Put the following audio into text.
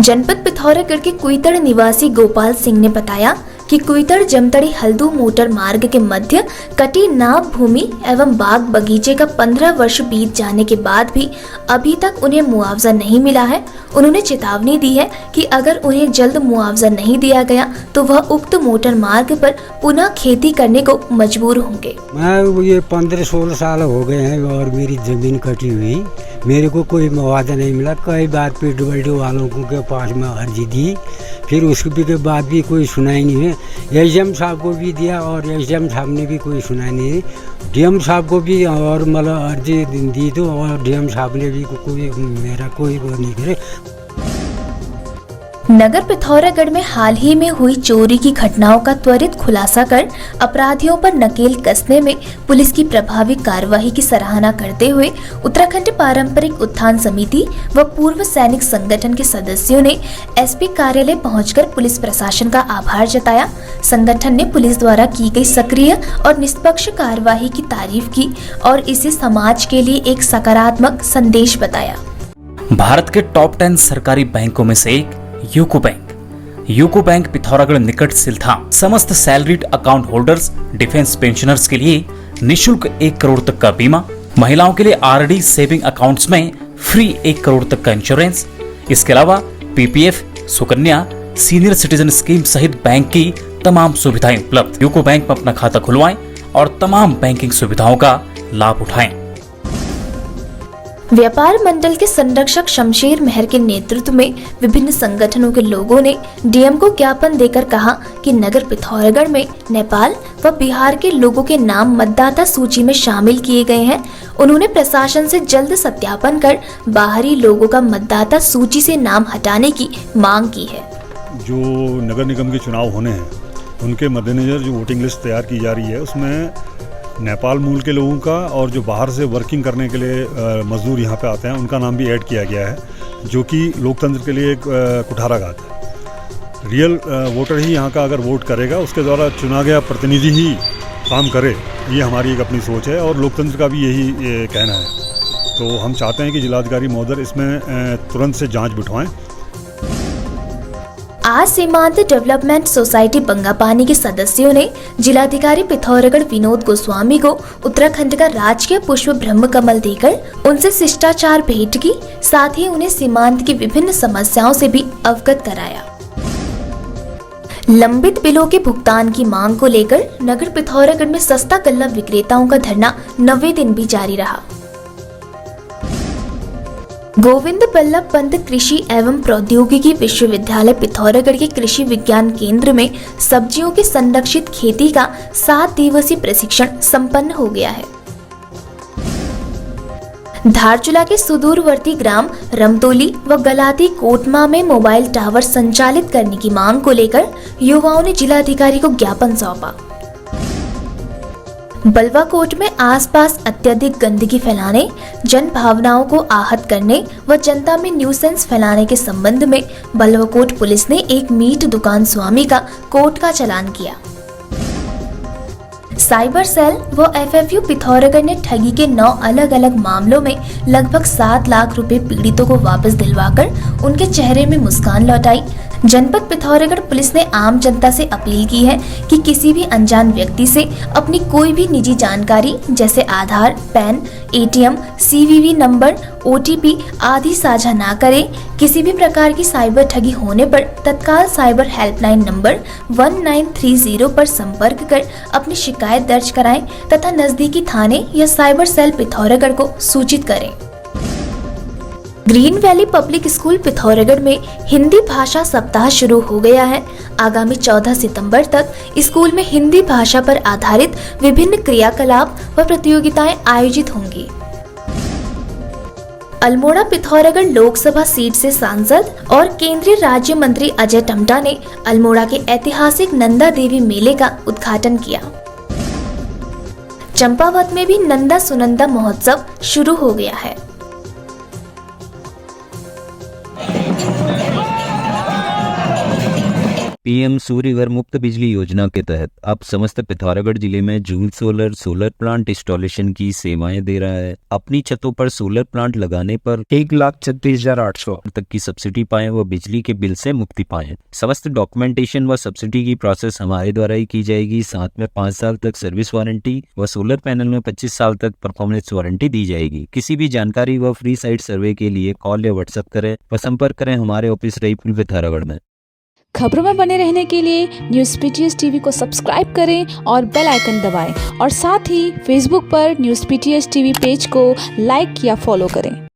जनपद पिथौरागढ़ के कुईतड़ निवासी गोपाल सिंह ने बताया कि कुईतड़ जमतड़ी हल्दू मोटर मार्ग के मध्य कटी नाव भूमि एवं बाग बगीचे का 15 वर्ष बीत जाने के बाद भी अभी तक उन्हें मुआवजा नहीं मिला है। उन्होंने चेतावनी दी है कि अगर उन्हें जल्द मुआवजा नहीं दिया गया तो वह उक्त मोटर मार्ग पर पुनः खेती करने को मजबूर होंगे। मैं ये 15-16 साल हो गए हैं और मेरी जमीन कटी हुई, मेरे को कोई मुआवजा नहीं मिला। कई बार पीडब्ल्यूडी वालों के पास में अर्जी दी, फिर उसके के बाद भी कोई सुनाई नहीं है। एसडीएम साहब को भी दिया और एसडीएम साहब ने भी कोई सुनाई नहीं। डीएम साहब को भी और मतलब अर्जी दी तो और डीएम साहब ने भी मेरा कोई वो नहीं करे। नगर पिथौरागढ़ में हाल ही में हुई चोरी की घटनाओं का त्वरित खुलासा कर अपराधियों पर नकेल कसने में पुलिस की प्रभावी कार्यवाही की सराहना करते हुए उत्तराखंड पारंपरिक उत्थान समिति व पूर्व सैनिक संगठन के सदस्यों ने एसपी कार्यालय पहुंचकर पुलिस प्रशासन का आभार जताया। संगठन ने पुलिस द्वारा की गई सक्रिय और निष्पक्ष कार्यवाही की तारीफ की और इसे समाज के लिए एक सकारात्मक संदेश बताया। भारत के टॉप 10 सरकारी बैंकों में से एक यूको बैंक पिथौरागढ़ निकट सिलथाम समस्त salaried account holders, defence pensioners के लिए निशुल्क 1 करोड़ तक का बीमा, महिलाओं के लिए आरडी सेविंग अकाउंट्स में फ्री 1 करोड़ तक का इंश्योरेंस, इसके अलावा PPF, Sukanya, senior citizen scheme सहित बैंक की तमाम सुविधाएं उपलब्ध। यूको बैंक में अपना खाता खुलवाएं और तमाम बैंकिंग सुविधाओं का लाभ उठाएं। व्यापार मंडल के संरक्षक शमशेर मेहर के नेतृत्व में विभिन्न संगठनों के लोगों ने डीएम को ज्ञापन देकर कहा कि नगर पिथौरागढ़ में नेपाल व बिहार के लोगों के नाम मतदाता सूची में शामिल किए गए हैं। उन्होंने प्रशासन से जल्द सत्यापन कर बाहरी लोगों का मतदाता सूची से नाम हटाने की मांग की है। जो नगर निगम के चुनाव होने हैं उनके मद्देनजर जो वोटिंग लिस्ट तैयार की जा रही है उसमें नेपाल मूल के लोगों का और जो बाहर से वर्किंग करने के लिए मजदूर यहाँ पे आते हैं उनका नाम भी ऐड किया गया है, जो कि लोकतंत्र के लिए एक कुठाराघात है। रियल वोटर ही यहाँ का अगर वोट करेगा, उसके द्वारा चुना गया प्रतिनिधि ही काम करे, ये हमारी एक अपनी सोच है और लोकतंत्र का भी यही कहना है। तो हम चाहते हैं कि जिलाधिकारी महोदय इसमें तुरंत से जाँच बिठवाएँ। आज सीमांत डेवलपमेंट सोसाइटी बंगापानी के सदस्यों ने जिलाधिकारी पिथौरागढ़ विनोद गोस्वामी को उत्तराखंड का राजकीय पुष्प ब्रह्म कमल देकर उनसे शिष्टाचार भेंट की, साथ ही उन्हें सीमांत की विभिन्न समस्याओं से भी अवगत कराया। लंबित बिलों के भुगतान की मांग को लेकर नगर पिथौरागढ़ में सस्ता गल्ला विक्रेताओं का धरना 90वें दिन भी जारी रहा। गोविंद बल्लभ पंत कृषि एवं प्रौद्योगिकी विश्वविद्यालय पिथौरागढ़ के कृषि विज्ञान केंद्र में सब्जियों की संरक्षित खेती का 7 दिवसीय प्रशिक्षण संपन्न हो गया है। धारचूला के सुदूरवर्ती ग्राम रमतोली व गलाती कोटमा में मोबाइल टावर संचालित करने की मांग को लेकर युवाओं ने जिलाधिकारी को ज्ञापन सौंपा। बलवाकोट में आसपास अत्यधिक गंदगी फैलाने, जन भावनाओं को आहत करने व जनता में न्यूसेंस फैलाने के संबंध में बलवाकोट पुलिस ने एक मीट दुकान स्वामी का कोर्ट का चालान किया। साइबर सेल व एफएफयू पिथौरागढ़ ने ठगी के 9 अलग अलग मामलों में लगभग 7 लाख रुपए पीड़ितों को वापस दिलवाकर उनके चेहरे में मुस्कान लौटाई। जनपद पिथौरागढ़ पुलिस ने आम जनता से अपील की है कि किसी भी अनजान व्यक्ति से अपनी कोई भी निजी जानकारी जैसे Aadhaar, PAN, ATM, CVV number, OTP आदि साझा ना करें। किसी भी प्रकार की साइबर ठगी होने पर तत्काल साइबर हेल्पलाइन नंबर 1930 पर संपर्क कर अपनी शिकायत दर्ज कराएं तथा नजदीकी थाने या साइबर सेल पिथौरागढ़ को सूचित करें। Green valley public school Pithoragarh में हिंदी भाषा सप्ताह शुरू हो गया है। आगामी 14 सितंबर तक स्कूल में हिंदी भाषा पर आधारित विभिन्न क्रियाकलाप व प्रतियोगिताएं आयोजित होंगी। अल्मोड़ा पिथौरागढ़ लोकसभा सीट से सांसद और केंद्रीय राज्य मंत्री अजय टम्टा ने अल्मोड़ा के ऐतिहासिक नंदा देवी मेले का उद्घाटन किया। चंपावत में भी नंदा सुनंदा महोत्सव शुरू हो गया है। पीएम सूर्यघर मुफ्त बिजली योजना के तहत अब समस्त पिथौरागढ़ जिले में जूल सोलर प्लांट इंस्टॉलेशन की सेवाएं दे रहा है। अपनी छतों पर सोलर प्लांट लगाने पर 1,36,800 तक की सब्सिडी पाएं व बिजली के बिल से मुक्ति पाएं। समस्त डॉक्यूमेंटेशन व सब्सिडी की प्रोसेस हमारे द्वारा ही की जाएगी। साथ में 5 साल तक सर्विस वारंटी व सोलर पैनल में 25 साल तक परफॉर्मेंस वारंटी दी जाएगी। किसी भी जानकारी व फ्री साइट सर्वे के लिए कॉल या व्हाट्सएप करें व संपर्क करें हमारे ऑफिस रईपुर पिथौरागढ़ में। खबरों में बने रहने के लिए न्यूज़ पीटीएस टीवी को सब्सक्राइब करें और बेल आइकन दबाएं और साथ ही फेसबुक पर न्यूज़ पीटीएस टीवी पेज को लाइक या फॉलो करें।